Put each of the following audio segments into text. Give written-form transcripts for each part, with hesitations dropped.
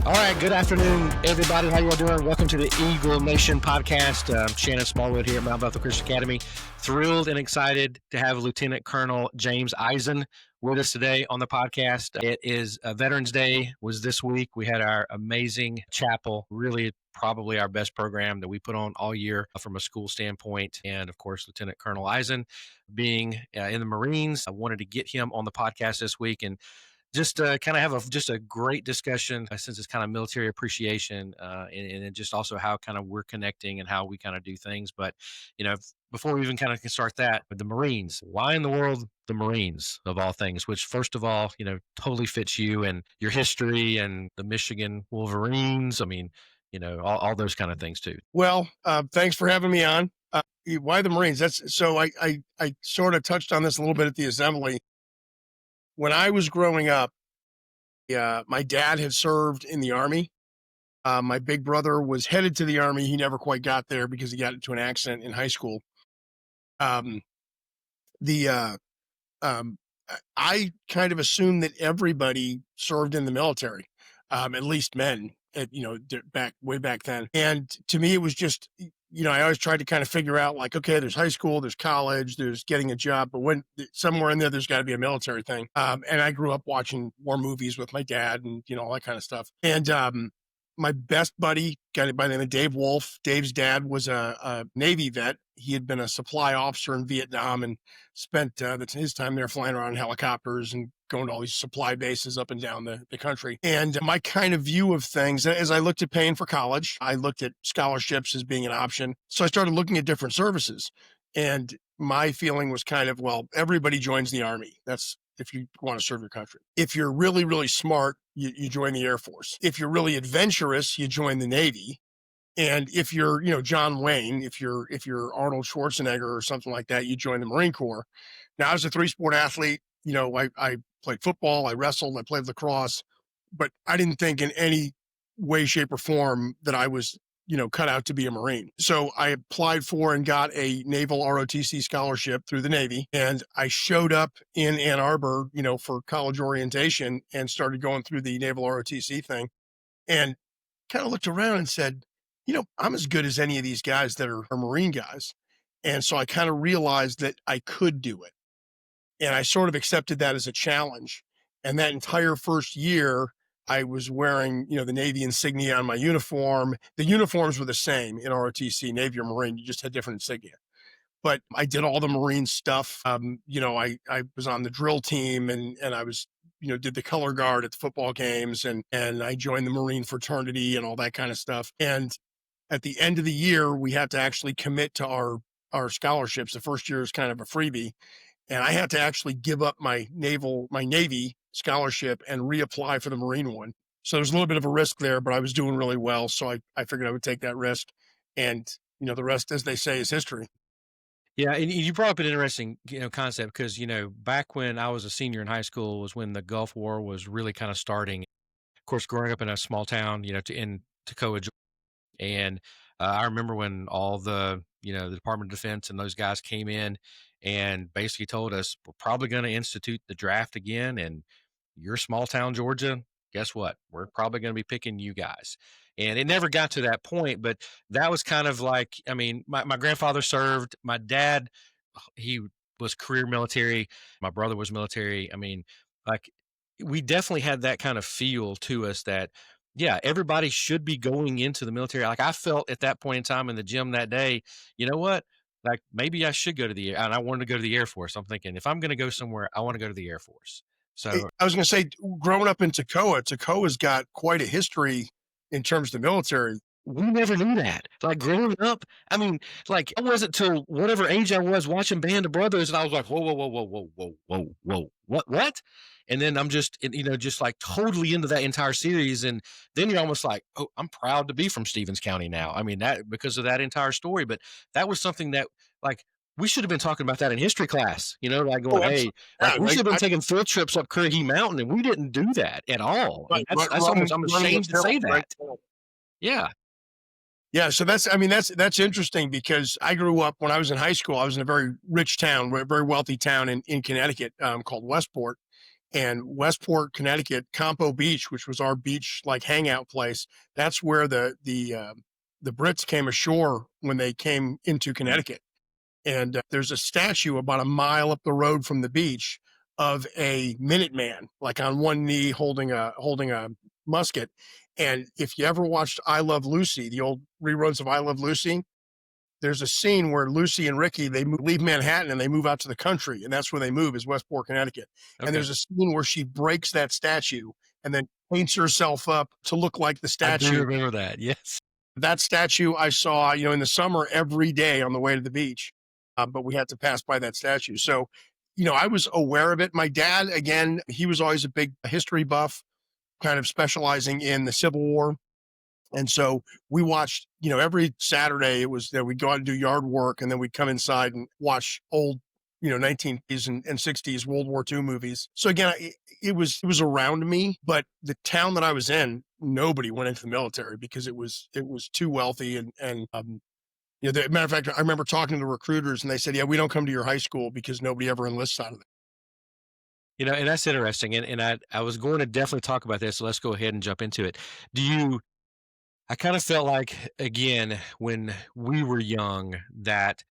All right, good afternoon, everybody. How you all doing? Welcome to the Eagle Nation podcast. Shannon Smallwood here at Mount Bethel Christian Academy. Thrilled and excited to have Lieutenant Colonel James Izen with us today on the podcast. It is Veterans Day was this week. We had our amazing chapel, really probably our best program that we put on all year from a school standpoint. And of course, Lieutenant Colonel Izen being in the Marines, I wanted to get him on the podcast this week and just kind of have just a great discussion since it's kind of military appreciation and just also how kind of we're connecting and how we kind of do things. But, before we even kind of can start that, the Marines, why in the world the Marines of all things, which first of all, totally fits you and your history and the Michigan Wolverines. I mean, all those kind of things too. Well, thanks for having me on. Why the Marines? That's so I sort of touched on this a little bit at the assembly. When I was growing up, my dad had served in the Army. My big brother was headed to the Army. He never quite got there because he got into an accident in high school. I kind of assumed that everybody served in the military, at least men, way back then. And to me, it was just, I always tried to kind of figure out like, okay, there's high school, there's college, there's getting a job, but when somewhere in there's got to be a military thing. And I grew up watching war movies with my dad and, all that kind of stuff. And, my best buddy, guy by the name of Dave Wolf. Dave's dad was a Navy vet. He had been a supply officer in Vietnam and spent his time there flying around in helicopters and going to all these supply bases up and down the country. And my kind of view of things, as I looked at paying for college, I looked at scholarships as being an option. So I started looking at different services. And my feeling was kind of, well, everybody joins the Army. That's if you want to serve your country. If you're really, really smart, you join the Air Force. If you're really adventurous, you join the Navy. And if you're, John Wayne, if you're Arnold Schwarzenegger or something like that, you join the Marine Corps. Now, I was a 3-sport athlete. I played football, I wrestled, I played lacrosse, but I didn't think in any way, shape, or form that I was, cut out to be a Marine. So I applied for and got a Naval ROTC scholarship through the Navy. And I showed up in Ann Arbor, for college orientation and started going through the Naval ROTC thing and kind of looked around and said, I'm as good as any of these guys that are Marine guys. And so I kind of realized that I could do it. And I sort of accepted that as a challenge. And that entire first year, I was wearing, the Navy insignia on my uniform. The uniforms were the same in ROTC, Navy or Marine. You just had different insignia. But I did all the Marine stuff. I was on the drill team and I was, did the color guard at the football games and I joined the Marine fraternity and all that kind of stuff. And at the end of the year, we had to actually commit to our scholarships. The first year is kind of a freebie. And I had to actually give up my Navy scholarship and reapply for the Marine one. So there's a little bit of a risk there, but I was doing really well. So I figured I would take that risk. And, the rest, as they say, is history. Yeah, and you brought up an interesting, concept because, back when I was a senior in high school was when the Gulf War was really kind of starting. Of course, growing up in a small town, in Toccoa, Georgia, and I remember when all the, the Department of Defense and those guys came in and basically told us, we're probably going to institute the draft again. And you're small town Georgia, guess what? We're probably going to be picking you guys. And it never got to that point, but that was kind of like, I mean, my grandfather served, my dad, he was career military. My brother was military. I mean, like we definitely had that kind of feel to us that, yeah, everybody should be going into the military. Like I felt at that point in time in the gym that day, you know what? Like maybe I should go to the Air. And I wanted to go to the Air Force. I'm thinking if I'm going to go somewhere, I want to go to the Air Force. So I was going to say, growing up in Toccoa's got quite a history in terms of the military. We never knew that. Like growing up, I mean, like I wasn't till whatever age I was watching Band of Brothers, and I was like, whoa, whoa, whoa, whoa, whoa, whoa, whoa, whoa, what? And then I'm just, just like totally into that entire series, and then you're almost like, oh, I'm proud to be from Stevens County now. I mean that because of that entire story, but that was something that like we should have been talking about that in history class, like going, hey, like we should have been taking field trips up Currahee Mountain, and we didn't do that at all. Right, that's almost, I'm ashamed to say that. Right. Yeah. Yeah. So that's interesting because I grew up when I was in high school, I was in a very rich town, a very wealthy town in Connecticut called Westport. And Westport, Connecticut, Campo Beach, which was our beach like hangout place, that's where the Brits came ashore when they came into Connecticut. And there's a statue about a mile up the road from the beach of a Minuteman, like on one knee holding a musket. And if you ever watched I Love Lucy, the old reruns of I Love Lucy, there's a scene where Lucy and Ricky leave Manhattan and they move out to the country, and that's where they move is Westport, Connecticut. And Okay. there's a scene where she breaks that statue and then paints herself up to look like the I do statue. remember that. Yes. That statue I saw, in the summer every day on the way to the beach, but we had to pass by that statue. So, I was aware of it. My dad, again, he was always a big history buff, kind of specializing in the Civil War. And so we watched, every Saturday it was that we'd go out and do yard work and then we'd come inside and watch old, 1980s and 60s World War II movies. So again, it was around me, but the town that I was in, nobody went into the military because it was too wealthy the matter of fact, I remember talking to the recruiters and they said, yeah, we don't come to your high school because nobody ever enlists out of it. And that's interesting. And I was going to definitely talk about this. So let's go ahead and jump into it. Do you I kind of felt like, again, when we were young, that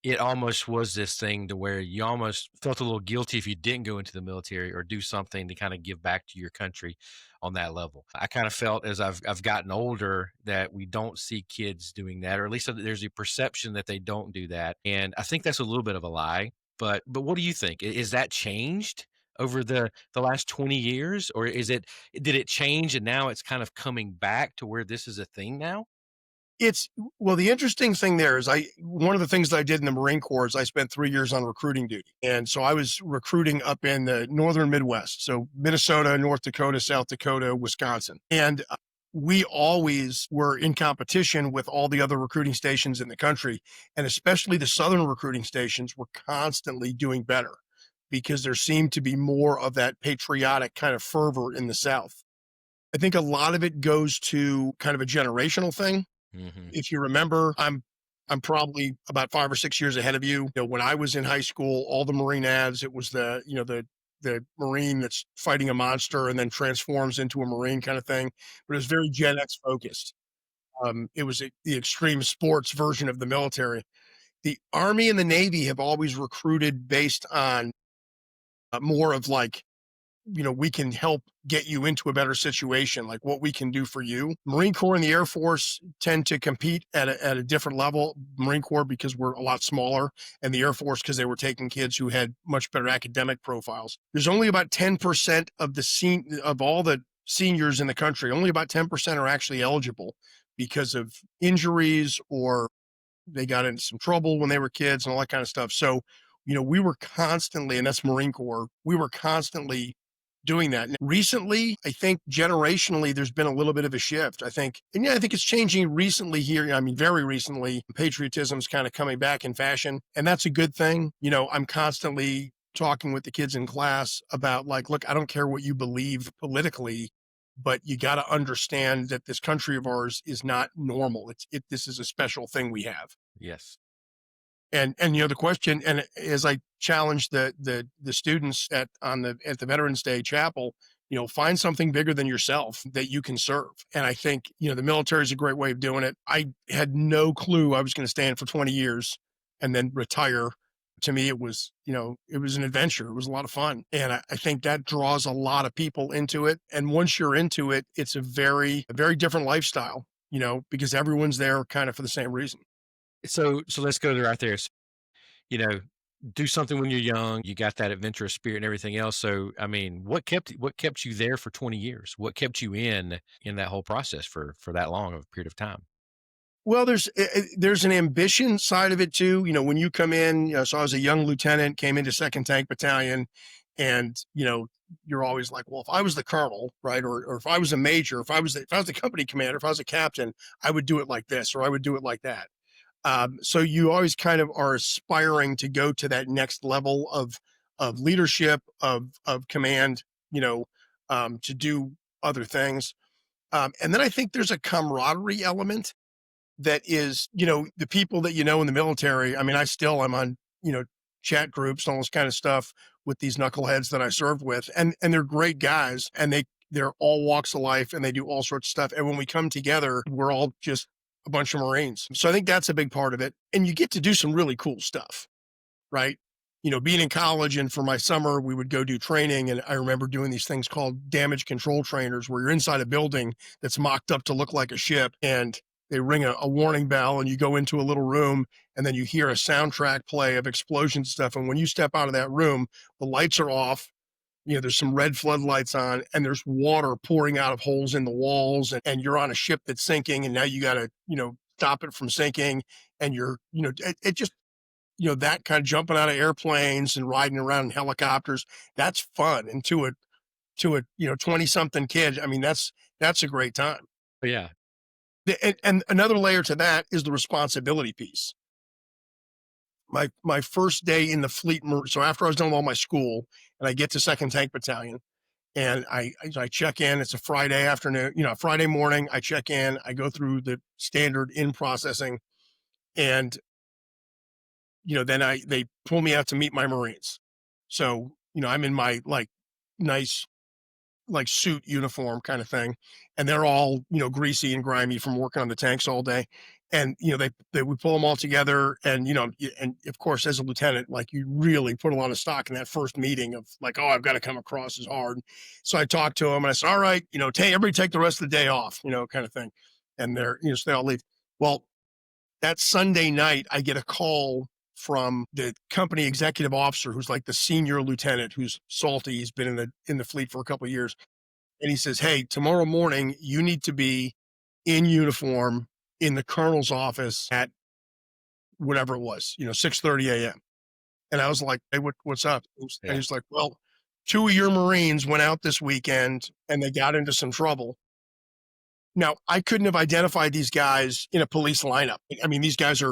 it almost was this thing to where you almost felt a little guilty if you didn't go into the military or do something to kind of give back to your country on that level. I kind of felt as I've gotten older that we don't see kids doing that, or at least there's a perception that they don't do that. And I think that's a little bit of a lie. But what do you think? Is that changed over the last 20 years, or did it change and now it's kind of coming back to where this is a thing now? It's well, the interesting thing there is one of the things that I did in the Marine Corps is I spent 3 years on recruiting duty. And so I was recruiting up in the northern Midwest. So Minnesota, North Dakota, South Dakota, Wisconsin. And we always were in competition with all the other recruiting stations in the country. And especially the southern recruiting stations were constantly doing better because there seemed to be more of that patriotic kind of fervor in the South. I think a lot of it goes to kind of a generational thing. Hmm. If you remember, I'm probably about 5 or 6 years ahead of you. When I was in high school, all the Marine ads, it was the Marine that's fighting a monster and then transforms into a Marine kind of thing. But it was very Gen X focused. It was the extreme sports version of the military. The Army and the Navy have always recruited based on more of like, we can help get you into a better situation, like what we can do for you. Marine Corps and the Air Force tend to compete at a different level. Marine Corps because we're a lot smaller, and the Air Force because they were taking kids who had much better academic profiles. There's only about 10% of all the seniors in the country, only about 10% are actually eligible because of injuries or they got into some trouble when they were kids and all that kind of stuff. So, we were constantly, and that's Marine Corps, we were constantly doing that. And recently, I think generationally, there's been a little bit of a shift. I think, and yeah, I think it's changing recently here. I mean, very recently, patriotism is kind of coming back in fashion, and that's a good thing. I'm constantly talking with the kids in class about like, look, I don't care what you believe politically, but you got to understand that this country of ours is not normal. This is a special thing we have. Yes. And the question, and as I challenge the students at the Veterans Day chapel, find something bigger than yourself that you can serve. And I think the military is a great way of doing it. I had no clue I was going to stand for 20 years and then retire. To me, it was an adventure. It was a lot of fun, and I think that draws a lot of people into it. And once you're into it, it's a very different lifestyle. Because everyone's there kind of for the same reason. So let's go to right there. You know, do something when you're young, you got that adventurous spirit and everything else. So, I mean, what kept you there for 20 years? What kept you in that whole process for that long of a period of time? Well, there's an ambition side of it too. When you come in, so I was a young lieutenant, came into Second Tank Battalion, and you're always like, well, if I was the colonel, right, or if I was a major, if I was the company commander, if I was a captain, I would do it like this, or I would do it like that. So you always kind of are aspiring to go to that next level of leadership, of command, to do other things. And then I think there's a camaraderie element that is, the people that in the military. I mean, I still am on, chat groups and all this kind of stuff with these knuckleheads that I served with, and they're great guys, and they're all walks of life, and they do all sorts of stuff. And when we come together, we're all just a bunch of Marines. So I think that's a big part of it. And you get to do some really cool stuff, right? Being in college and for my summer, we would go do training. And I remember doing these things called damage control trainers, where you're inside a building that's mocked up to look like a ship. And they ring a warning bell, and you go into a little room, and then you hear a soundtrack play of explosion stuff. And when you step out of that room, the lights are off. There's some red floodlights on, and there's water pouring out of holes in the walls, and you're on a ship that's sinking, and now you got to, stop it from sinking. And it just, that kind of jumping out of airplanes and riding around in helicopters, that's fun. And to a 20 something kid, I mean, that's a great time. But yeah. And another layer to that is the responsibility piece. My first day in the fleet, so after I was done with all my school, and I get to Second Tank Battalion, and I check in. It's a Friday afternoon, Friday morning. I check in. I go through the standard in processing, and then they pull me out to meet my Marines. So I'm in my nice suit uniform kind of thing, and they're all greasy and grimy from working on the tanks all day. And they we pull them all together, and and of course, as a lieutenant, you really put a lot of stock in that first meeting of oh, I've got to come across as hard. So I talked to them, and I said, all right, everybody take the rest of the day off, kind of thing. And they're so they all leave. Well, that Sunday night, I get a call from the company executive officer, who's like the senior lieutenant, who's salty. He's been in the fleet for a couple of years. And he says, hey, tomorrow morning, you need to be in uniform in the colonel's office at whatever it was, 6:30 a.m. And I was like, hey, what's up? And he's like, well, 2 of your Marines went out this weekend and they got into some trouble. Now, I couldn't have identified these guys in a police lineup. I mean, these guys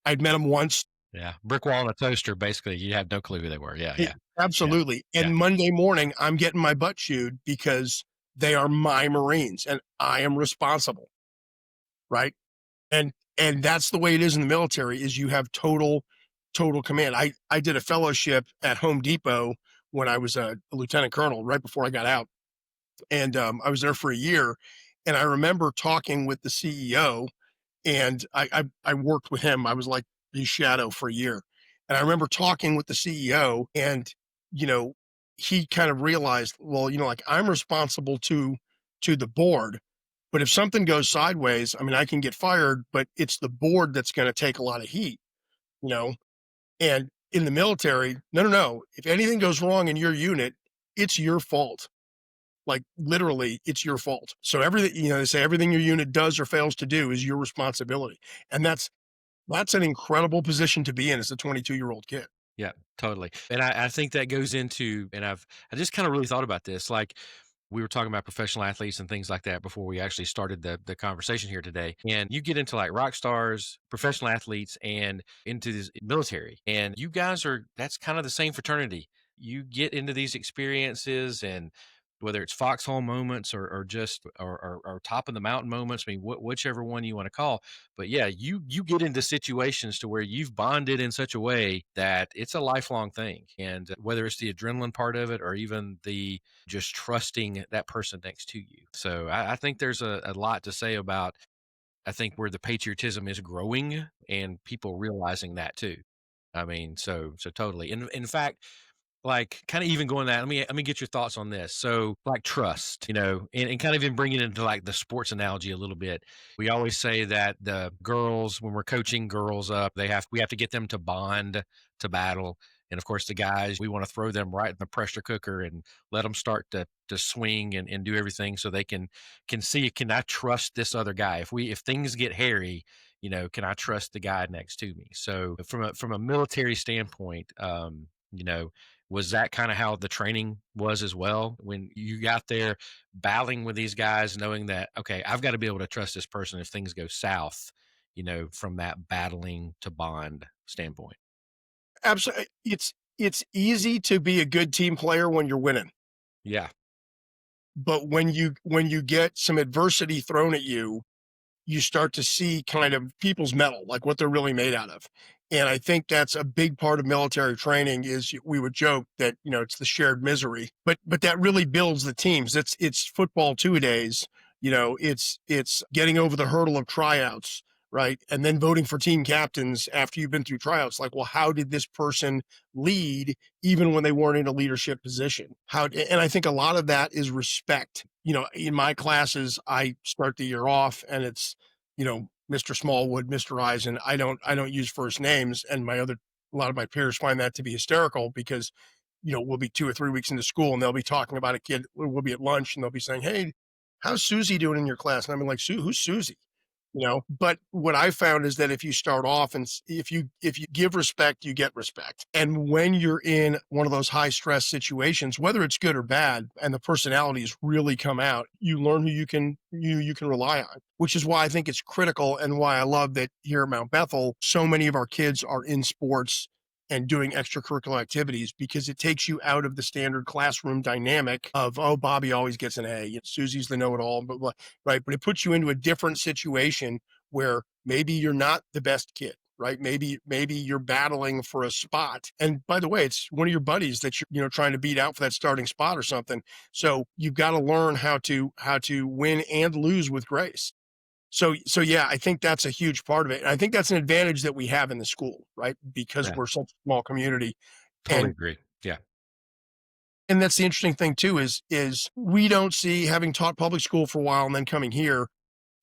I'd met them once. Yeah. Brick wall and a toaster, basically. You had no clue who they were. Yeah. Yeah. Absolutely. Yeah. And Monday morning, I'm getting my butt chewed because they are my Marines and I am responsible. Right. And that's the way it is in the military, is you have total command. I did a fellowship at Home Depot when I was a lieutenant colonel right before I got out. And I was there for a year. And I remember talking with the CEO, and I worked with him. I was like his shadow for a year. And I remember talking with the CEO, and, he kind of realized, well, I'm responsible to the board, but if something goes sideways, I mean, I can get fired, but it's the board that's going to take a lot of heat, you know? And in the military, no. If anything goes wrong in your unit, it's your fault. Like literally, it's your fault. So everything, they say everything your unit does or fails to do is your responsibility. And that's an incredible position to be in as a 22-year-old kid. Yeah, totally. And I think that goes into, and I just kind of really thought about this. Like, we were talking about professional athletes and things like that before we actually started the conversation here today. And you get into like rock stars, professional athletes, and into this military. And you guys that's kind of the same fraternity. You get into these experiences, and whether it's foxhole moments or just or top of the mountain moments, I mean, whichever one you want to call. But yeah, you get into situations to where you've bonded in such a way that it's a lifelong thing. And whether it's the adrenaline part of it or even the just trusting that person next to you. So I think there's a lot to say about, I think, where the patriotism is growing and people realizing that too. I mean, so totally. In fact, like, kinda even going that, let me get your thoughts on this. So, like, trust, and kind of even bringing it into, like, the sports analogy a little bit. We always say that the girls, when we're coaching girls up, we have to get them to bond to battle, and, of course, the guys, we wanna throw them right in the pressure cooker and let them start to swing and do everything so they can see, "Can I trust this other guy? If things get hairy, can I trust the guy next to me?" So, from a military standpoint, was that kind of how the training was as well? When you got there battling with these guys, knowing that, okay, I've got to be able to trust this person if things go south, from that battling to bond standpoint. Absolutely. It's easy to be a good team player when you're winning. Yeah. But when you get some adversity thrown at you, you start to see kind of people's metal, like what they're really made out of. And I think that's a big part of military training is we would joke that, it's the shared misery, but that really builds the teams. It's football two-a-days, it's getting over the hurdle of tryouts, right? And then voting for team captains after you've been through tryouts. Like, well, how did this person lead even when they weren't in a leadership position? And I think a lot of that is respect. In my classes, I start the year off and it's, Mr. Smallwood, Mr. Eisen. I don't use first names, and a lot of my peers find that to be hysterical because we'll be 2 or 3 weeks into school and they'll be talking about a kid. We'll be at lunch and they'll be saying, "Hey, how's Susie doing in your class?" And I'm like, Who's Susie?" But what I found is that if you start off and if you give respect, you get respect. And when you're in one of those high stress situations, whether it's good or bad, and the personalities really come out, you learn who you can rely on, which is why I think it's critical and why I love that here at Mount Bethel, so many of our kids are in sports and doing extracurricular activities because it takes you out of the standard classroom dynamic of, oh, Bobby always gets an A, Susie's the know-it-all, but right? But it puts you into a different situation where maybe you're not the best kid, right? Maybe you're battling for a spot. And by the way, it's one of your buddies that you're trying to beat out for that starting spot or something. So you've got to learn how to win and lose with grace. So yeah, I think that's a huge part of it. And I think that's an advantage that we have in the school, right? Because Yeah, we're such a small community. totally And agree. Yeah, and that's the interesting thing too is we don't see, having taught public school for a while and then coming here,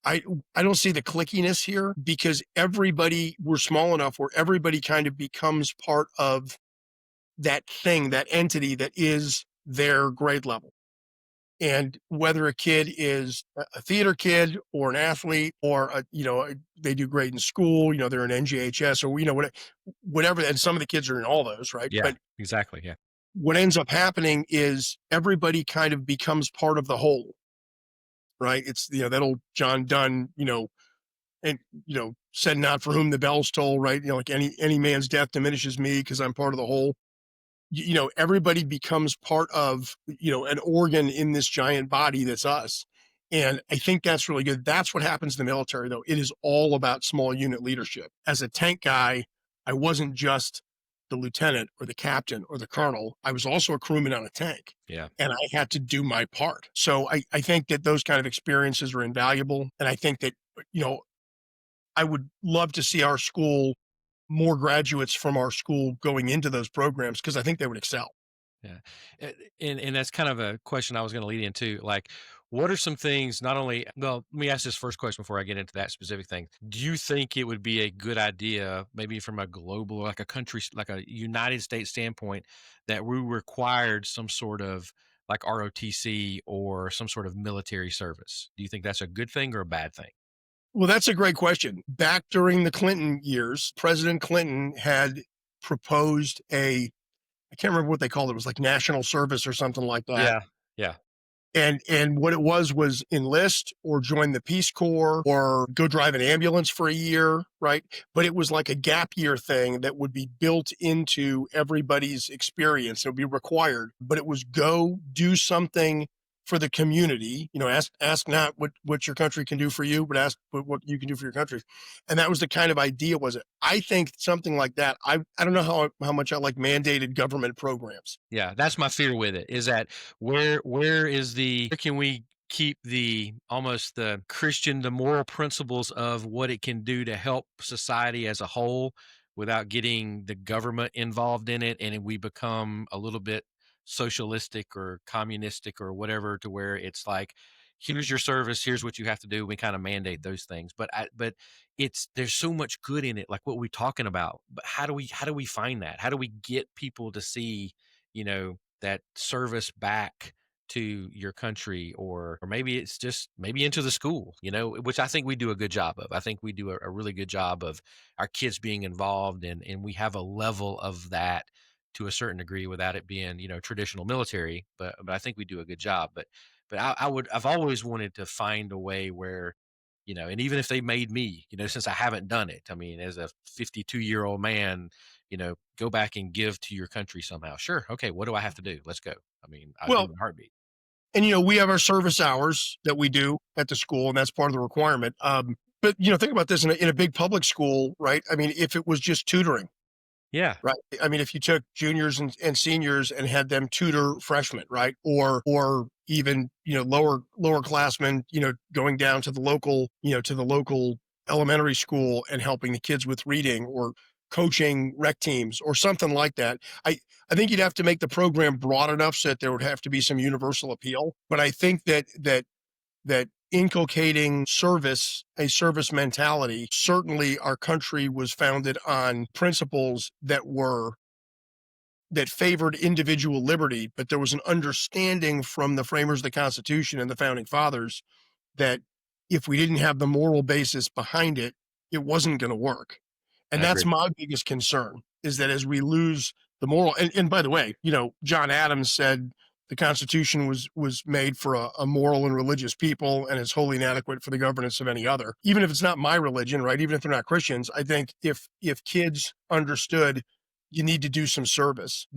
I I don't see the clickiness here because we're small enough where everybody kind of becomes part of that thing, that entity that is their grade level. And whether a kid is a theater kid or an athlete or they do great in school, they're an NGHS or whatever, and some of the kids are in all those, right? yeah, But exactly. Yeah, what ends up happening is everybody kind of becomes part of the whole, right? It's that old John Donne, and said not for whom the bells toll, right? Like any man's death diminishes me because I'm part of the whole. Everybody becomes part of an organ in this giant body that's us. And I think that's really good. That's what happens in the military, though. It is all about small unit leadership. As a tank guy, I wasn't just the lieutenant or the captain or the colonel. I was also a crewman on a tank, yeah. and I had to do my part. So I think that those kind of experiences are invaluable. And I think that, you know, I would love to see our school, more graduates from our school going into those programs because I think they would excel. Yeah. And that's kind of a question I was gonna lead into, like, what are some things not only well, let me ask this first question before I get into that specific thing. Do you think it would be a good idea, maybe from a global, like a country like a United States standpoint, that we required some sort of like ROTC or some sort of military service? Do you think that's a good thing or a bad thing? Well, that's a great question. Back during the Clinton years, President Clinton had proposed I can't remember what they called it. It was like national service or something like that. Yeah. Yeah. And what it was enlist or join the Peace Corps or go drive an ambulance for a year, right? But it was like a gap year thing that would be built into everybody's experience. It would be required, but it was go do something for the community. Ask not what your country can do for you, but ask what you can do for your country. And that was the kind of idea. Was it? I think something like that. I don't know how much I like mandated government programs. Yeah, that's my fear with it, is that where is the where can we keep the almost the moral principles of what it can do to help society as a whole without getting the government involved in it, and we become a little bit socialistic or communistic or whatever to where it's like, "Here's your service, here's what you have to do." We kinda mandate those things, but it's there's so much good in it, like what we're talking about, but how do we find that? How do we get people to see that service back to your country, or maybe it's just maybe into the school, which I think we do a good job of. I think we do a really good job of our kids being involved, and we have a level of that to a certain degree without it being, traditional military, but I think we do a good job. But I've always wanted to find a way where, and even if they made me, since I haven't done it, I mean, as a 52-year-old man, go back and give to your country somehow. Sure. Okay. What do I have to do? Let's go. I mean, I'll do it Well, in a heartbeat. and we have our service hours that we do at the school, and that's part of the requirement. But think about this in a big public school, right? I mean, if it was just tutoring, Yeah, right? I mean, if you took juniors and seniors and had them tutor freshmen, right? Or even, lower classmen, going down to the local elementary school and helping the kids with reading or coaching rec teams or something like that. I think you'd have to make the program broad enough so that there would have to be some universal appeal. But I think that inculcating a service mentality, certainly our country was founded on principles that favored individual liberty, but there was an understanding from the framers of the Constitution and the founding fathers that if we didn't have the moral basis behind it, it wasn't going to work. And I that's agree. my biggest concern, is that as we lose the moral, and by the way, John Adams said the Constitution was made for a moral and religious people and is wholly inadequate for the governance of any other. Even if it's not my religion, right? Even if they're not Christians, I think if kids understood you need to do some service,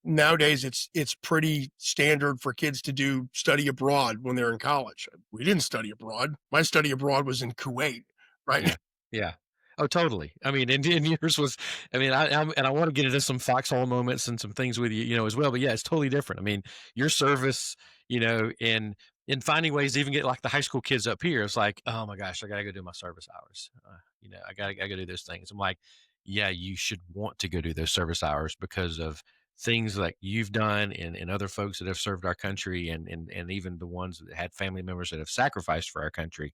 nowadays it's pretty standard for kids to do study abroad when they're in college. We didn't study abroad. My study abroad was in Kuwait, right? Yeah. Yeah. Oh, totally. I mean, and yours was I mean, I wanna get into some foxhole moments and some things with you, as well, but yeah, it's totally different. I mean, your service, in finding ways to even get, like, the high school kids up here, it's like, "Oh my gosh, I gotta go do my service hours." I gotta go do those things. I'm like, "Yeah, you should want to go do those service hours because of things like you've done and other folks that have served our country and even the ones that had family members that have sacrificed for our country."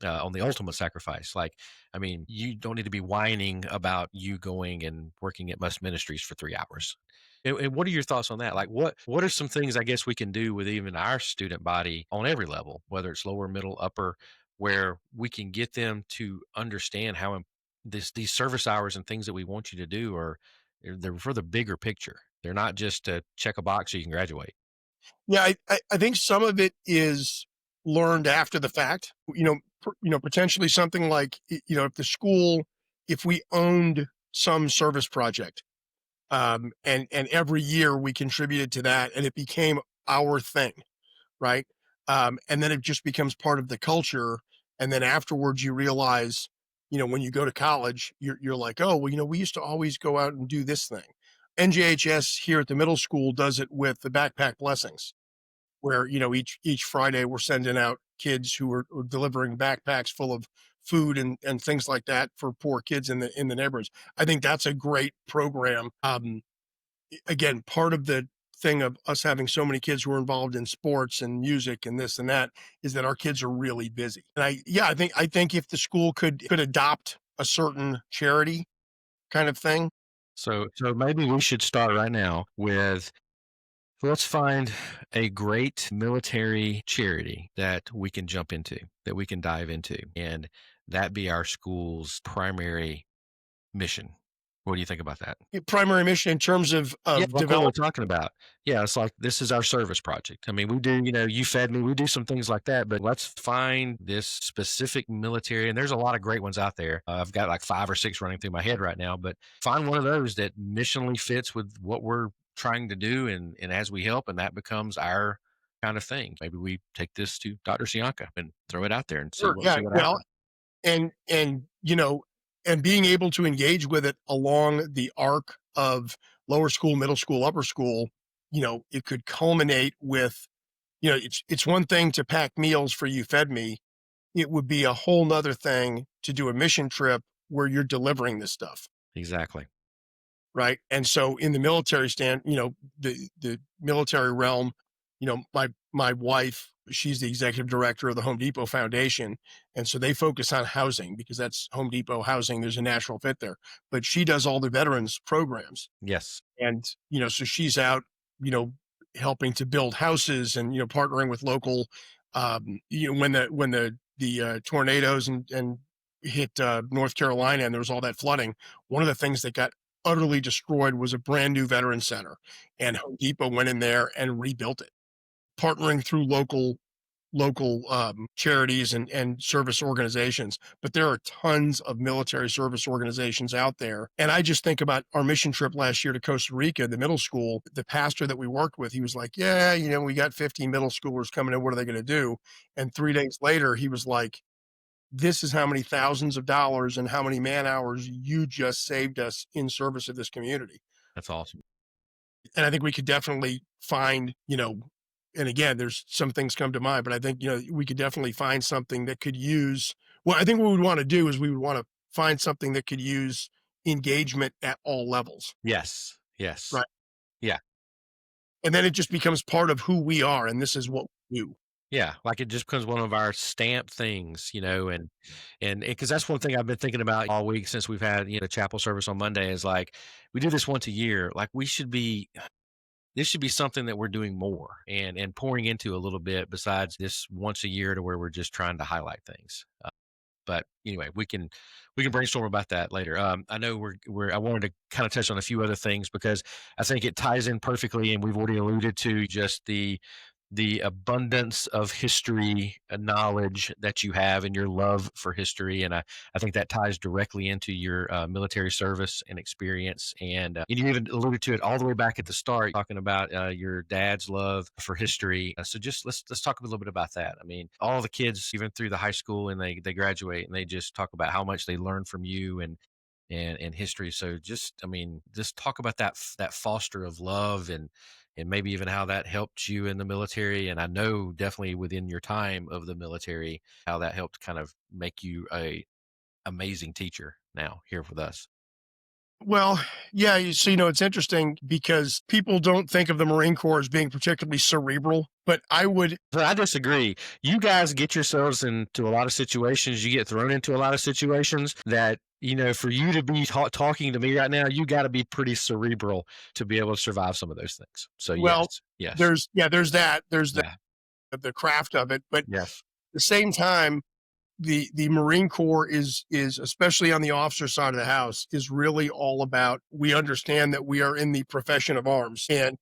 On the ultimate sacrifice. Like, I mean, you don't need to be whining about you going and working at Must Ministries for 3 hours. And what are your thoughts on that? Like, what are some things I guess we can do with even our student body on every level, whether it's lower, middle, upper, where we can get them to understand how these service hours and things that we want you to do are they're for the bigger picture. They're not just to check a box so you can graduate. Yeah, I think some of it is learned after the fact. Potentially something like, if the school, if we owned some service project, and every year we contributed to that, and it became our thing, right? And then it just becomes part of the culture, and then afterwards you realize, when you go to college, you're like, oh, well, we used to always go out and do this thing. NJHS here at the middle school does it with the backpack blessings, where each Friday we're sending out kids who are delivering backpacks full of food and things like that for poor kids in the neighborhoods. I think that's a great program. Again, part of the thing of us having so many kids who are involved in sports and music and this and that is that our kids are really busy. And I think if the school could adopt a certain charity kind of thing. So maybe we should start right now with let's find a great military charity that we can jump into, that we can dive into, and that be our school's primary mission. What do you think about that? Primary mission in terms of Yeah, of like what we're develop. talking about. Yeah, it's like this is our service project. I mean, we do, you fed me, we do some things like that, but let's find this specific military. And there's a lot of great ones out there. I've got like 5 or 6 running through my head right now, but find one of those that missionally fits with what we're trying to do. And as we help, and that becomes our kind of thing. Maybe we take this to Dr. Sianka and throw it out there and see Sure, what yeah, see what well, happens. and being able to engage with it along the arc of lower school, middle school, upper school, it could culminate with, it's one thing to pack meals for You Fed Me. It would be a whole nother thing to do a mission trip where you're delivering this stuff. Exactly. Right. And so in the military the military realm, my wife, she's the executive director of the Home Depot Foundation. And so they focus on housing because that's Home Depot housing. There's a natural fit there. But she does all the veterans programs. Yes. And, so she's out, you know, helping to build houses and, partnering with local, when the tornadoes and hit North Carolina and there was all that flooding, one of the things that got utterly destroyed was a brand new veteran center. And Home Depot went in there and rebuilt it, partnering through local charities and service organizations. But there are tons of military service organizations out there. And I just think about our mission trip last year to Costa Rica, the middle school. The pastor that we worked with, he was like, yeah, we got 50 middle schoolers coming in. What are they going to do? And 3 days later, he was like, this is how many thousands of dollars and how many man hours you just saved us in service of this community. That's awesome. And I think we could definitely find, and again, there's some things come to mind, but I think, we could definitely find something that could use, well, I think what we would want to do is we would want to find something that could use engagement at all levels, Yes. Yes. right? Yeah. And then it just becomes part of who we are. And this is what we do. Yeah, like, it just becomes one of our stamp things, and because that's one thing I've been thinking about all week since we've had, chapel service on Monday is, like, we do this once a year, like, we should be this should be something that we're doing more and pouring into a little bit besides this once a year to where we're just trying to highlight things. But anyway, we can brainstorm about that later. I know I wanted to kind of touch on a few other things because I think it ties in perfectly, and we've already alluded to just the abundance of history and knowledge that you have and your love for history. And I think that ties directly into your military service and experience. And you even alluded to it all the way back at the start, talking about your dad's love for history. So just let's talk a little bit about that. I mean, all the kids, even through the high school, and they graduate, and they just talk about how much they learn from you and history. So just, I mean, just talk about that foster of love and maybe even how that helped you in the military. And I know definitely within your time of the military, how that helped kind of make you a amazing teacher now here with us. Well, yeah. So, it's interesting because people don't think of the Marine Corps as being particularly cerebral, but I would, So I disagree. You guys get yourselves into a lot of situations. You get thrown into a lot of situations that, for you to be talking to me right now, you got to be pretty cerebral to be able to survive some of those things. So well, yes, yes, there's yeah, the craft of it, but at yes, the same time, the Marine Corps is especially on the officer side of the house is really all about, we understand that we are in the profession of arms, and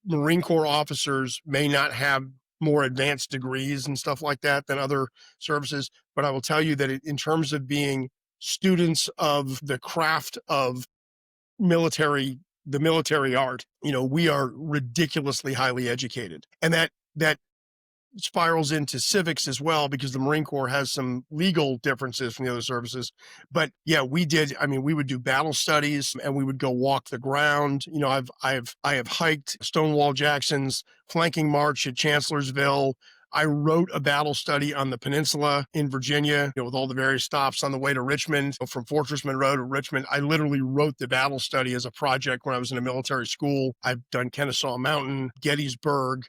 Marine Corps officers may not have more advanced degrees and stuff like that than other services, but I will tell you that in terms of being students of the craft of military the military art, we are ridiculously highly educated, and that spirals into civics as well because the Marine Corps has some legal differences from the other services. But yeah, I mean, we would do battle studies and we would go walk the ground. I have hiked Stonewall Jackson's flanking march at Chancellorsville. I wrote a battle study on the peninsula in Virginia, with all the various stops on the way to Richmond, from Fortress Monroe to Richmond. I literally wrote the battle study as a project when I was in a military school. I've done Kennesaw Mountain, Gettysburg,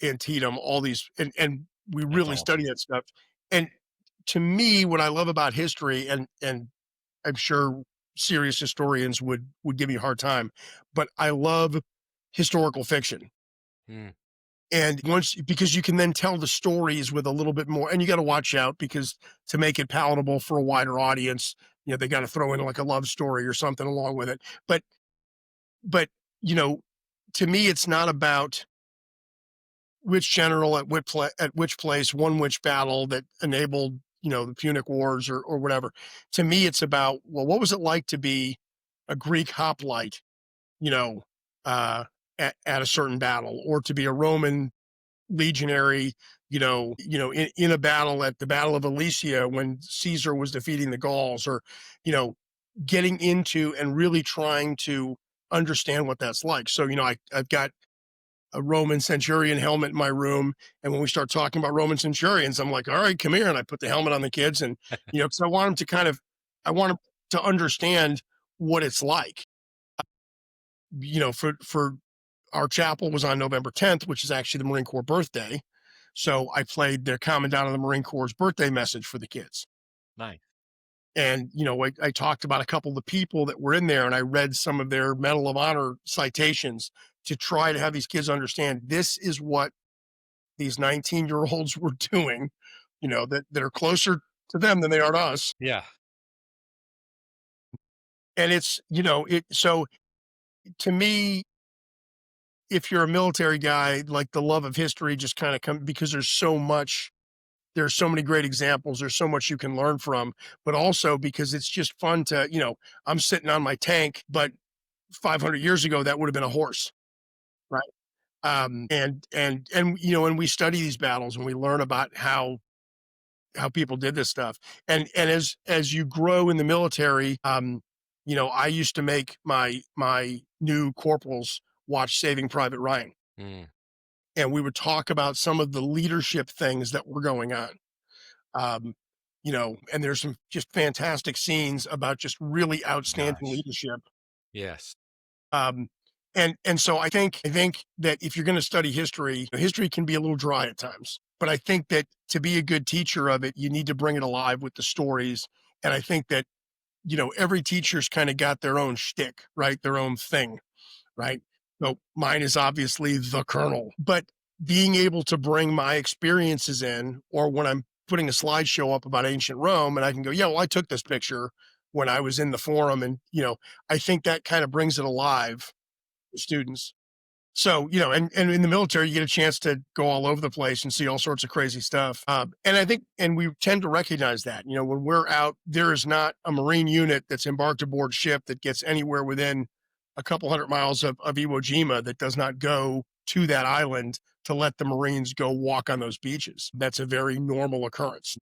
Antietam, all these, and we that's really study awesome. that stuff. And to me, what I love about history, and I'm sure serious historians would give me a hard time, but I love historical fiction. Mm, And once, because you can then tell the stories with a little bit more, and you got to watch out because to make it palatable for a wider audience, they got to throw in like a love story or something along with it. But you know, to me, it's not about which general at which place won which battle that enabled, the Punic Wars or whatever. To me, it's about, well, what was it like to be a Greek hoplite, you know, uh, at a certain battle, or to be a Roman legionary, in a battle at the Battle of Alesia when Caesar was defeating the Gauls, or, you know, getting into and really trying to understand what that's like. So, I've got a Roman centurion helmet in my room. And when we start talking about Roman centurions, I'm like, all right, come here. And I put the helmet on the kids. And, because I want them to I want them to understand what it's like. For our chapel was on November 10th, which is actually the Marine Corps birthday. So I played their Commandant of the Marine Corps' birthday message for the kids. nice. And, I talked about a couple of the people that were in there, and I read some of their Medal of Honor citations to try to have these kids understand this is what these 19-year-olds were doing, that are closer to them than they are to us. Yeah. And it's, so to me, if you're a military guy, like, the love of history just kind of come because there's so many great examples. There's so much you can learn from, but also because it's just fun to, I'm sitting on my tank, but 500 years ago, that would have been a horse. Right. And we study these battles and we learn about how how people did this stuff. And as you grow in the military, I used to make my new corporals watch Saving Private Ryan, Mm, and we would talk about some of the leadership things that were going on. Um, and there's some just fantastic scenes about just really outstanding gosh. leadership. Yes. Um, and so I think that if you're going to study history, history can be a little dry at times. But I think that to be a good teacher of it, you need to bring it alive with the stories. And I think that every teacher's kind of got their own shtick, right? Their own thing, right? So mine is obviously the Colonel, but being able to bring my experiences in, or when I'm putting a slideshow up about ancient Rome, and I can go, yeah, well, I took this picture when I was in the forum, and I think that kind of brings it alive to students. So, and in the military, you get a chance to go all over the place and see all sorts of crazy stuff. And I think, and we tend to recognize that, when we're out, there is not a Marine unit that's embarked aboard ship that gets anywhere within a couple hundred miles of Iwo Jima that does not go to that island to let the Marines go walk on those beaches. That's a very normal occurrence.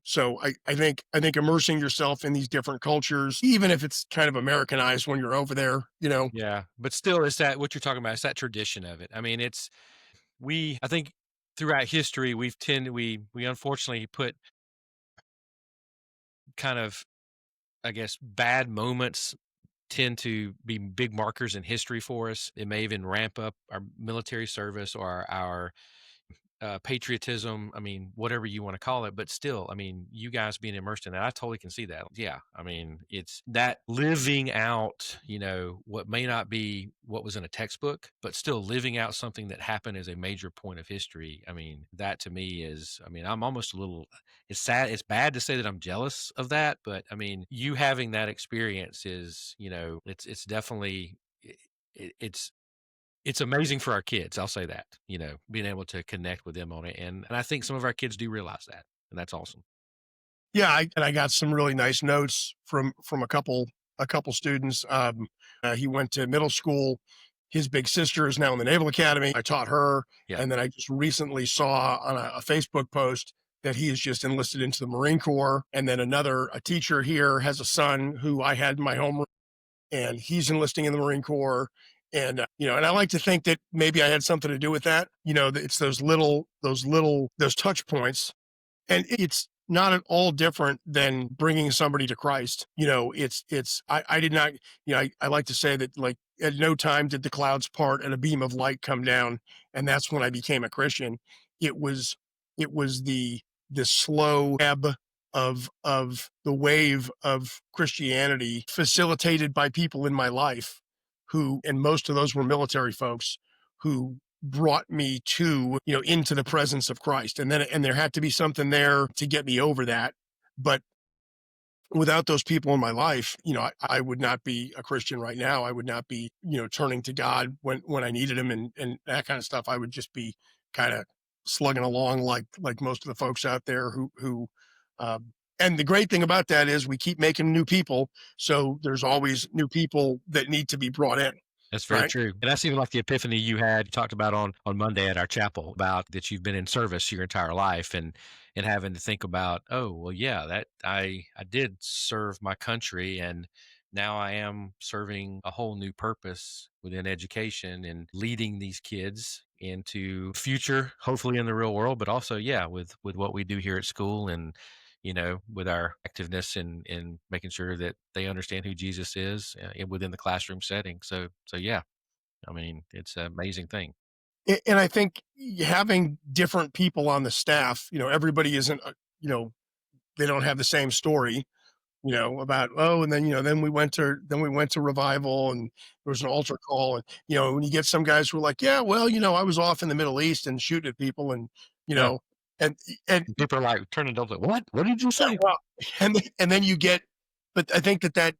So I think immersing yourself in these different cultures, even if it's kind of Americanized when you're over there, Yeah, but still, it's that what you're talking about, it's that tradition of it. I mean, I think throughout history, we unfortunately put kind of, I guess, bad moments tend to be big markers in history for us. It may even ramp up our military service or our patriotism. I mean, whatever you want to call it, but still, I mean, you guys being immersed in that, I totally can see that. Yeah, I mean, it's that living out, what may not be what was in a textbook, but still living out something that happened as a major point of history. I mean, that to me is, I mean, I'm almost a little. It's sad. It's bad to say that I'm jealous of that, but I mean, you having that experience is, it's definitely. It's amazing for our kids, I'll say that, being able to connect with them on it, and I think some of our kids do realize that, and that's awesome. Yeah, I got some really nice notes from a couple students. He went to middle school. His big sister is now in the Naval Academy. I taught her, Yeah. and then I just recently saw on a Facebook post that he is just enlisted into the Marine Corps. And then a teacher here has a son who I had in my homeroom, and he's enlisting in the Marine Corps. And and I like to think that maybe I had something to do with that. It's those touch points, and it's not at all different than bringing somebody to Christ. I did not, I like to say that, like, at no time did the clouds part and a beam of light come down. And that's when I became a Christian. It was the slow ebb of the wave of Christianity facilitated by people in my life and most of those were military folks who brought me to into the presence of Christ. And there had to be something there to get me over that. But without those people in my life, I would not be a Christian right now. I would not be turning to God when I needed him, and that kind of stuff. I would just be kind of slugging along like most of the folks out there who and the great thing about that is we keep making new people, so there's always new people that need to be brought in, That's very right? true, and that's even like the epiphany you talked about on Monday at our chapel about that you've been in service your entire life and having to think about, "Oh, well, yeah, that I did serve my country, and now I am serving a whole new purpose within education and leading these kids into future, hopefully in the real world, but also, yeah, with what we do here at school and with our activeness in making sure that they understand who Jesus is within the classroom setting. So yeah, I mean, it's an amazing thing. And I think having different people on the staff, everybody isn't, they don't have the same story, about, oh, and then we went to revival, and there was an altar call, and when you get some guys who are like, yeah, well, I was off in the Middle East and shooting at people, and you Yeah, know, and people are like turning to like, what? What did you yeah, say? well, and then you get, but I think that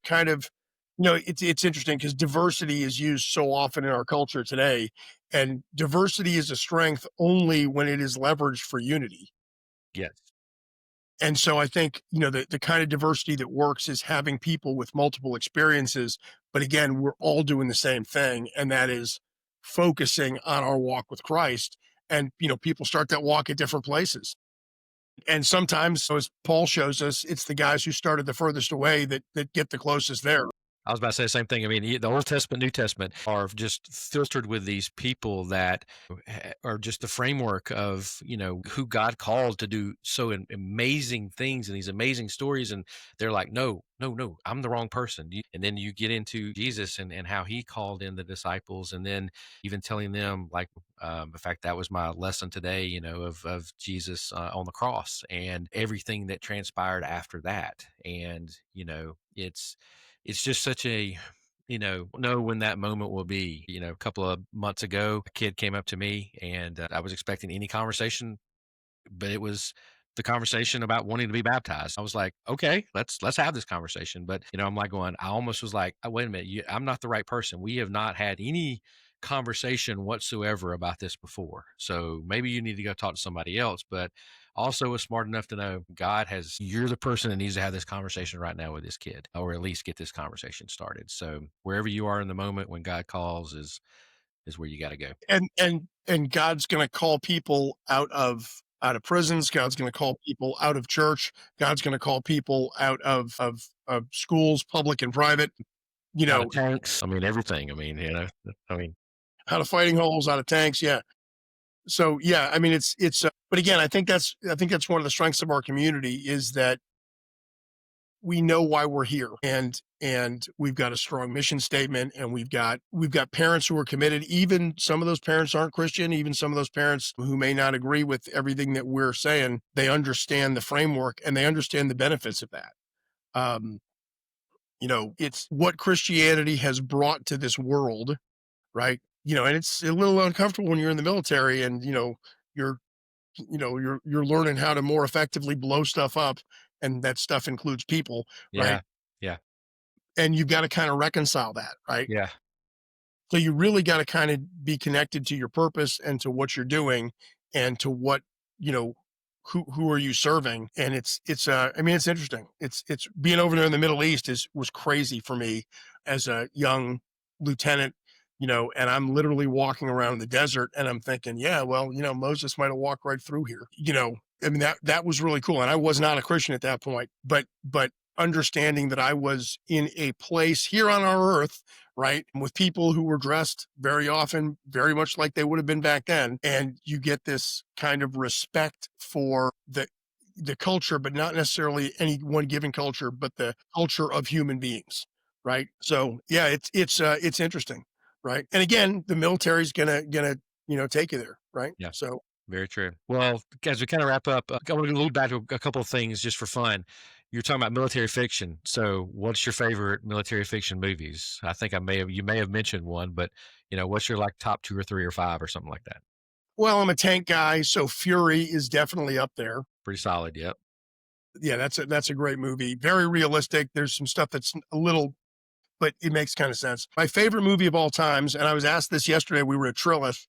kind of, it's interesting because diversity is used so often in our culture today, and diversity is a strength only when it is leveraged for unity. Yes, And so I think, the kind of diversity that works is having people with multiple experiences. But again, we're all doing the same thing, and that is focusing on our walk with Christ. And, people start that walk at different places. And sometimes, as Paul shows us, it's the guys who started the furthest away that get the closest there. I was about to say the same thing. I mean, the Old Testament, New Testament are just filtered with these people that are just the framework of, who God called to do so amazing things and these amazing stories. And they're like, no, no, no, I'm the wrong person. And then you get into Jesus and how he called in the disciples, and then even telling them, like, in fact, that was my lesson today, of Jesus on the cross and everything that transpired after that. And, it's just such a, know when that moment will be. A couple of months ago, a kid came up to me, and I was expecting any conversation, but it was the conversation about wanting to be baptized. I was like, okay, let's have this conversation. But I'm like going, I almost was like, oh, wait a minute, I'm not the right person. We have not had any conversation whatsoever about this before. So maybe you need to go talk to somebody else. But also was smart enough to know you're the person that needs to have this conversation right now with this kid, or at least get this conversation started. So wherever you are in the moment when God calls is where you got to go. And God's going to call people out of prisons. God's going to call people out of church. God's going to call people out of schools, public and private. You Out of know, tanks. I mean, everything. I mean, I mean, out of fighting holes, out of tanks. Yeah. So yeah, I mean, it's. But again, I think that's one of the strengths of our community is that we know why we're here, and we've got a strong mission statement, and we've got parents who are committed. Even some of those parents aren't Christian. Even some of those parents who may not agree with everything that we're saying, they understand the framework and they understand the benefits of that. Um, it's what Christianity has brought to this world, right? And it's a little uncomfortable when you're in the military and you're you're learning how to more effectively blow stuff up, and that stuff includes people, right? yeah, yeah, And you've got to kind of reconcile that, right? yeah, So you really got to kind of be connected to your purpose and to what you're doing and to what, you know, who are you serving? And I mean, it's interesting. It's being over there in the Middle East was crazy for me as a young lieutenant, and I'm literally walking around the desert and I'm thinking, yeah, well, Moses might have walked right through here. I mean, that was really cool. And I was not a Christian at that point, but understanding that I was in a place here on our earth, right, with people who were dressed very often very much like they would have been back then, and you get this kind of respect for the culture, but not necessarily any one given culture, but the culture of human beings, right? So yeah, it's interesting, right? And again, the military's gonna take you there, right? yeah. So Very true. Well, as we kind of wrap up, I want to allude back to a couple of things just for fun. You're talking about military fiction. So, what's your favorite military fiction movies? I think you may have mentioned one, but what's your like top two or three or five or something like that? well, I'm a tank guy, so Fury is definitely up there. Pretty solid. Yep. Yeah, that's a great movie. Very realistic. There's some stuff that's a little, but it makes kind of sense. My favorite movie of all times, and I was asked this yesterday. We were at Trilith,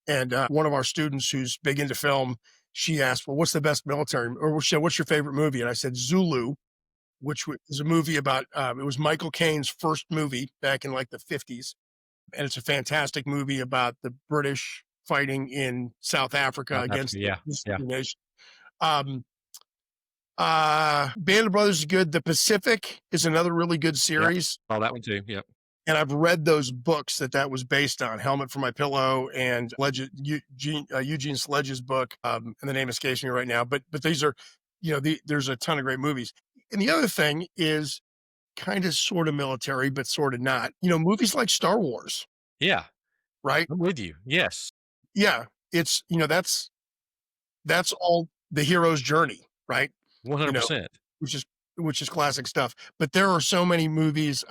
and one of our students who's big into film, she asked, "Well, what's the best military, or what's your favorite movie?" And I said Zulu, which is a movie about. It was Michael Caine's first movie back in like the '50s, and it's a fantastic movie about the British fighting in South Africa South Africa. against Yeah. the Yeah. nation. Um, Band of Brothers is good. The Pacific is another really good Yeah. series. Oh, that one too. Yep. And I've read those books that was based on Helmet for My Pillow and Eugene Sledge's book. And the name escapes me right now, but these are, there's a ton of great movies. And the other thing is kind of sort of military, but sort of not, movies like Star Wars, Yeah. right? I'm with you. Yes. Yeah. It's, that's all the hero's journey, right? You know, 100%. which is, which is classic stuff, but there are so many movies.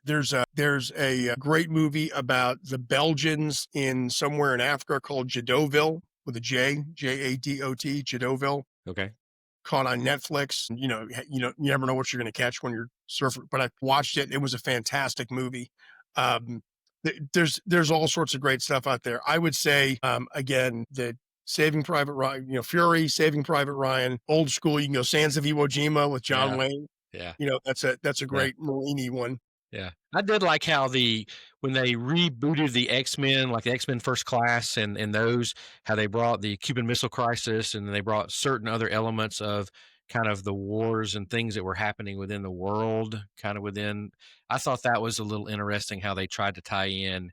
There's a great movie about the Belgians in somewhere in Africa called Jadoville with a Jadot, Jadoville, Okay. caught on Netflix. You never know what you're going to catch when you're surfing. But I watched it. It was a fantastic movie. Um, there's all sorts of great stuff out there. I would say again the Saving Private Ryan, Fury, Saving Private Ryan, old school. You can go Sands of Iwo Jima with John Yeah. Wayne. Yeah. That's a Yeah. great Marine one. Yeah. I did like how when they rebooted the X-Men, like the X-Men First Class and those, how they brought the Cuban Missile Crisis and they brought certain other elements of kind of the wars and things that were happening within the world, kind of within. I thought that was a little interesting how they tried to tie in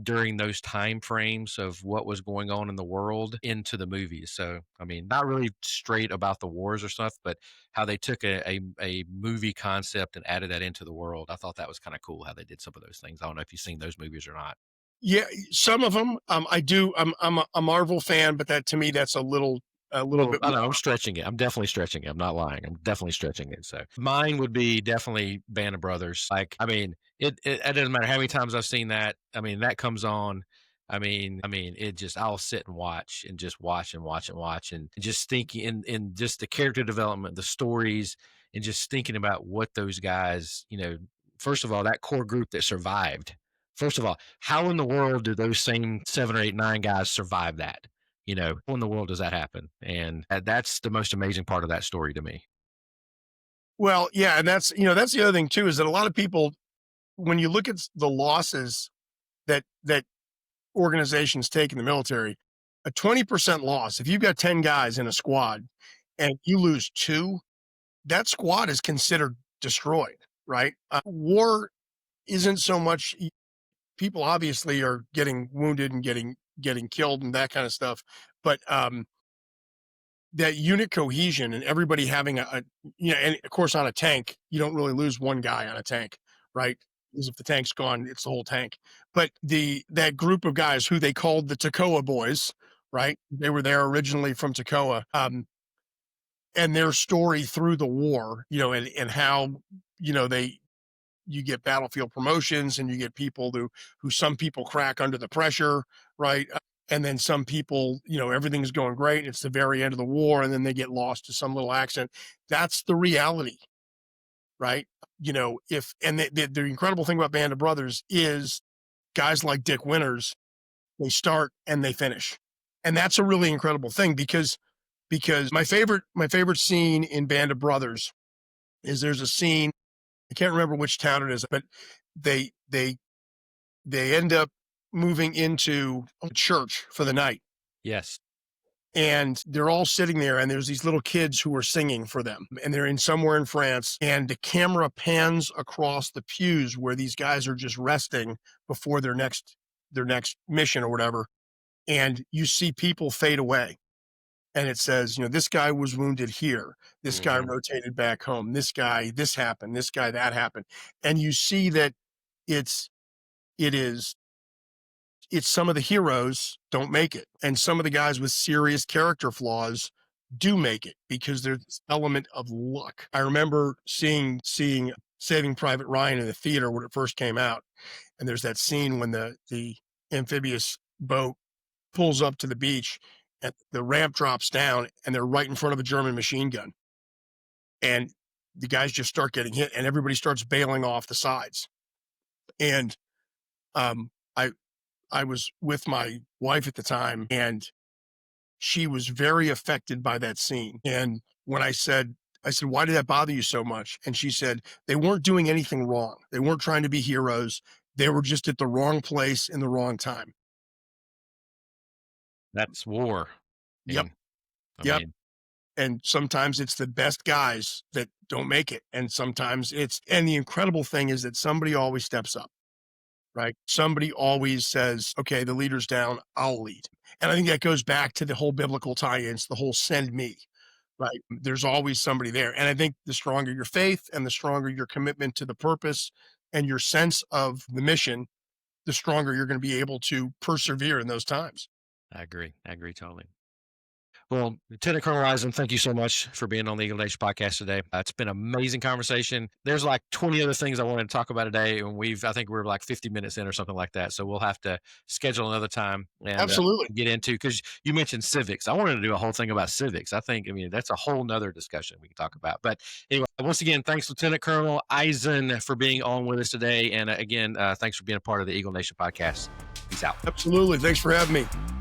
during those time frames of what was going on in the world into the movies. So, I mean, not really straight about the wars or stuff, but how they took a movie concept and added that into the world. I thought that was kind of cool how they did some of those things. I don't know if you've seen those movies or not. Yeah, some of them, I do. I'm a Marvel fan, but that to me, that's a little Well, bit I know I'm more. stretching it. I'm definitely stretching it. I'm not lying. I'm definitely stretching it. So mine would be definitely Band of Brothers. Like, I mean, it doesn't matter how many times I've seen that. I mean, that comes on. I mean, it just I'll sit and watch and just watch and watch and watch and just thinking in just the character development, the stories, and just thinking about what those guys, first of all, that core group that survived. First of all, how in the world do those same 7 or 8, 9 guys survive that? How in the world does that happen? And that's the most amazing part of that story to me. Well, yeah, and that's the other thing too is that a lot of people, when you look at the losses that organizations take in the military, a 20% loss. If you've got 10 guys in a squad and you lose two, that squad is considered destroyed, right? War isn't so much people obviously are getting wounded and getting killed and that kind of stuff, but that unit cohesion and everybody having and of course on a tank, you don't really lose one guy on a tank, right? Because if the tank's gone, it's the whole tank. But that group of guys who they called the Toccoa boys, right? They were there originally from Toccoa, and their story through the war, and how they you get battlefield promotions and you get people who some people crack under the pressure, right? And then some people, everything's going great. It's the very end of the war, and then they get lost to some little accident. That's the reality, right? If and the incredible thing about Band of Brothers is guys like Dick Winters, they start and they finish, and that's a really incredible thing because my favorite scene in Band of Brothers is there's a scene. I can't remember which town it is, but they they they end up moving into a church for the night, Yes. and they're all sitting there, and there's these little kids who are singing for them, and they're in somewhere in France, and the camera pans across the pews where these guys are just resting before their next mission or whatever, and you see people fade away. And it says, this guy was wounded here. This guy Hmm. rotated back home. This guy, this happened. This guy, that happened. And you see that it's it is it's some of the heroes don't make it, and some of the guys with serious character flaws do make it because there's this element of luck. I remember seeing Saving Private Ryan in the theater when it first came out, and there's that scene when the amphibious boat pulls up to the beach and the ramp drops down and they're right in front of a German machine gun. And the guys just start getting hit and everybody starts bailing off the sides. And um, I I was with my wife at the time and she was very affected by that scene. And when I said, why did that bother you so much? And she said, they weren't doing anything wrong. They weren't trying to be heroes. They were just at the wrong place in the wrong time. That's war. Yep. And I Yep. mean, And sometimes it's the best guys that don't make it. And sometimes and the incredible thing is that somebody always steps up, right? Somebody always says, okay, the leader's down, I'll lead. And I think that goes back to the whole biblical tie-ins, the whole send me, right? There's always somebody there. And I think the stronger your faith and the stronger your commitment to the purpose and your sense of the mission, the stronger you're going to be able to persevere in those times. I agree. I agree totally. Well, Lieutenant Colonel Eisen, thank you so much for being on the Eagle Nation podcast today. It's been an amazing conversation. There's like 20 other things I wanted to talk about today, and I think we're like 50 minutes in or something like that. So we'll have to schedule another time and Absolutely. get into, because you mentioned civics. I wanted to do a whole thing about civics. I mean, that's a whole nother discussion we can talk about. But anyway, once again, thanks, Lieutenant Colonel Eisen, for being on with us today. And again, thanks for being a part of the Eagle Nation podcast. Peace out. Absolutely. Thanks for having me.